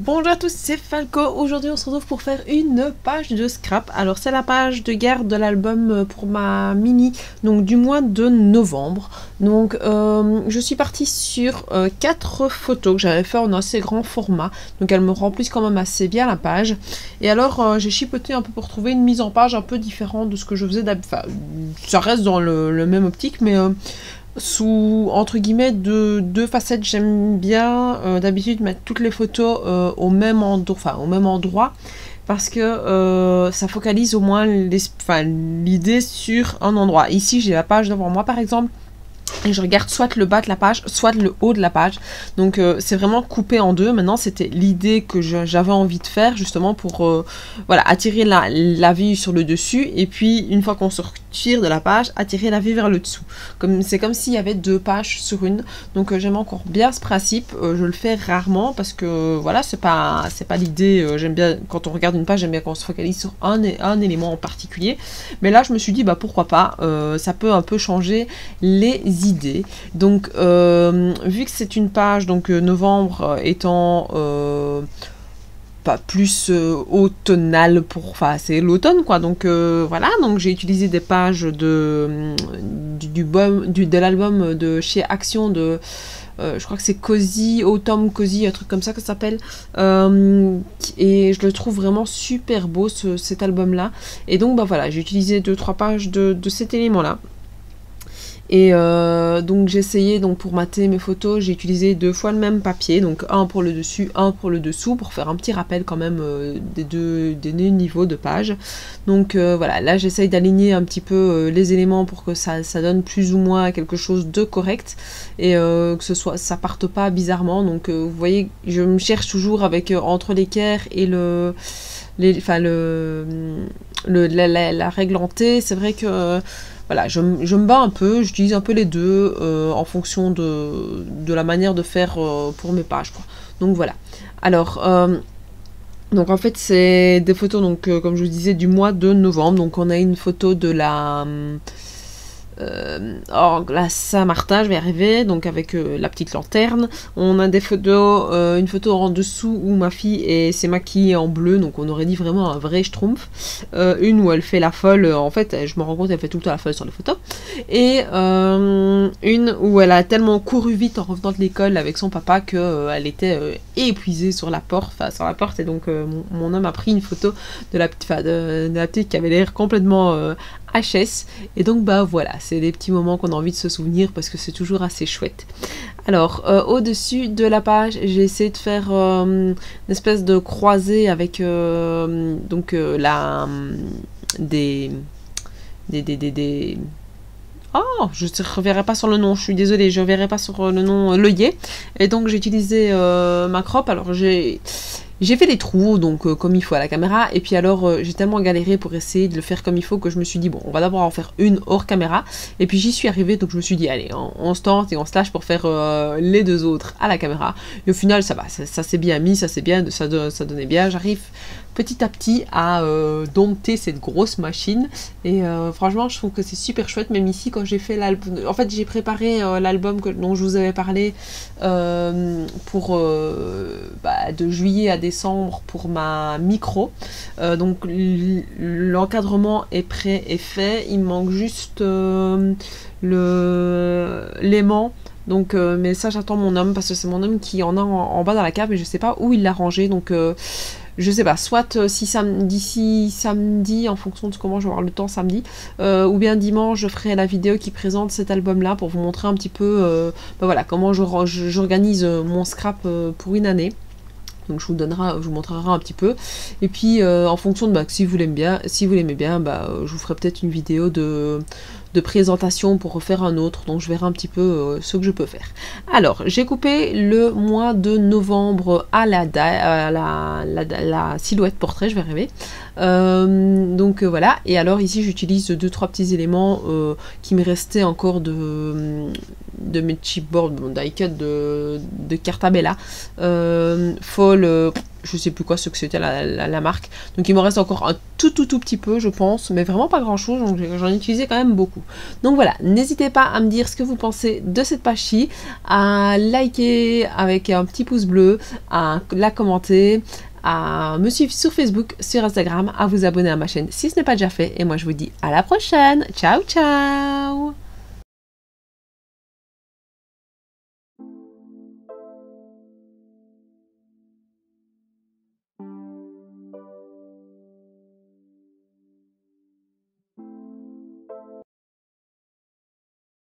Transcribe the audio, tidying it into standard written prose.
Bonjour à tous, c'est Falco. Aujourd'hui on se retrouve pour faire une page de scrap. Alors c'est la page de garde de l'album pour ma mini, donc du mois de novembre. Donc je suis partie sur 4 photos que j'avais fait en assez grand format, donc elles me remplissent quand même assez bien la page. Et alors j'ai chipoté un peu pour trouver une mise en page un peu différente de ce que je faisais d'habitude. Enfin, ça reste dans le même optique, mais sous entre guillemets deux facettes. J'aime bien d'habitude mettre toutes les photos au même endroit, parce que ça focalise au moins l'idée sur un endroit. Ici j'ai la page devant moi par exemple, et je regarde soit le bas de la page, soit le haut de la page. Donc c'est vraiment coupé en deux. Maintenant c'était l'idée que j'avais envie de faire, justement pour voilà, attirer la vue sur le dessus, et puis une fois qu'on se retire de la page, attirer la vue vers le dessous. C'est comme s'il y avait 2 pages sur une. Donc j'aime encore bien ce principe. Je le fais rarement parce que voilà, c'est pas l'idée. J'aime bien quand on regarde une page, j'aime bien qu'on se focalise sur un élément en particulier. Mais là je me suis dit bah pourquoi pas, ça peut un peu changer les idées. Donc vu que c'est une page, donc novembre étant pas plus automnal, c'est l'automne quoi, donc voilà, donc j'ai utilisé des pages de l'album de chez Action de je crois que c'est Cozy, Autumn Cozy, un truc comme ça que ça s'appelle, et je le trouve vraiment super beau cet album là. Et donc bah voilà, j'ai utilisé 2-3 pages de cet élément là. Et donc j'ai essayé, donc pour mater mes photos, j'ai utilisé 2 fois le même papier, donc un pour le dessus, un pour le dessous, pour faire un petit rappel quand même des deux niveaux de page. Donc voilà, là j'essaye d'aligner un petit peu les éléments pour que ça donne plus ou moins quelque chose de correct, et que ça parte pas bizarrement. Donc vous voyez, je me cherche toujours avec entre l'équerre et la règle en T. C'est vrai que voilà, je me bats un peu, j'utilise un peu les deux en fonction de la manière de faire pour mes pages, quoi. Donc voilà. Alors, donc en fait c'est des photos, donc comme je vous disais, du mois de novembre. Donc on a une photo de la Saint-Martin, je vais y arriver, donc avec la petite lanterne. On a des photos, une photo en dessous où ma fille s'est maquillée en bleu, donc on aurait dit vraiment un vrai schtroumpf. Une où elle fait la folle, en fait je me rends compte qu'elle fait tout le temps la folle sur les photos. Et une où elle a tellement couru vite en revenant de l'école avec son papa qu'elle était épuisée sur la porte, et donc mon homme a pris une photo de la petite qui avait l'air complètement HS. Et donc bah voilà, c'est des petits moments qu'on a envie de se souvenir parce que c'est toujours assez chouette. Alors au-dessus de la page, j'ai essayé de faire une espèce de croisée avec oh, je ne reverrai pas sur le nom, je suis désolée, je ne reverrai pas sur le nom, l'œillet. Et donc j'ai utilisé ma crop. Alors j'ai fait des trous, donc comme il faut à la caméra, et puis alors j'ai tellement galéré pour essayer de le faire comme il faut que je me suis dit bon, on va d'abord en faire une hors caméra, et puis j'y suis arrivée, donc je me suis dit allez, on se tente et on se lâche pour faire les 2 autres à la caméra. Et au final ça va, ça s'est bien mis, ça donnait bien. J'arrive petit à petit à dompter cette grosse machine, et franchement je trouve que c'est super chouette. Même ici quand j'ai fait l'album, en fait j'ai préparé l'album dont je vous avais parlé pour de juillet à décembre pour ma micro, donc l'encadrement est prêt et fait, il me manque juste l'aimant. Donc mais ça j'attends mon homme, parce que c'est mon homme qui en a en bas dans la cave, et je sais pas où il l'a rangé. Donc je sais pas, soit d'ici samedi, en fonction de comment je vais avoir le temps samedi, ou bien dimanche, je ferai la vidéo qui présente cet album là pour vous montrer un petit peu voilà, comment j'organise mon scrap pour une année. Donc je vous montrerai un petit peu, et puis en fonction de si vous l'aimez bien, je vous ferai peut-être une vidéo de présentation pour refaire un autre. Donc je verrai un petit peu ce que je peux faire. Alors j'ai coupé le mois de novembre à la silhouette portrait, je vais arriver. Voilà, et alors ici j'utilise 2-3 petits éléments qui me restaient encore de mes chipboards, die-cut de Cartabella, Fall, je sais plus quoi ce que c'était la marque, donc il me reste encore un tout petit peu je pense, mais vraiment pas grand chose, donc j'en ai utilisé quand même beaucoup. Donc voilà, n'hésitez pas à me dire ce que vous pensez de cette page-ci, à liker avec un petit pouce bleu, à la commenter, à me suivre sur Facebook, sur Instagram, à vous abonner à ma chaîne si ce n'est pas déjà fait, et moi je vous dis à la prochaine, ciao ciao.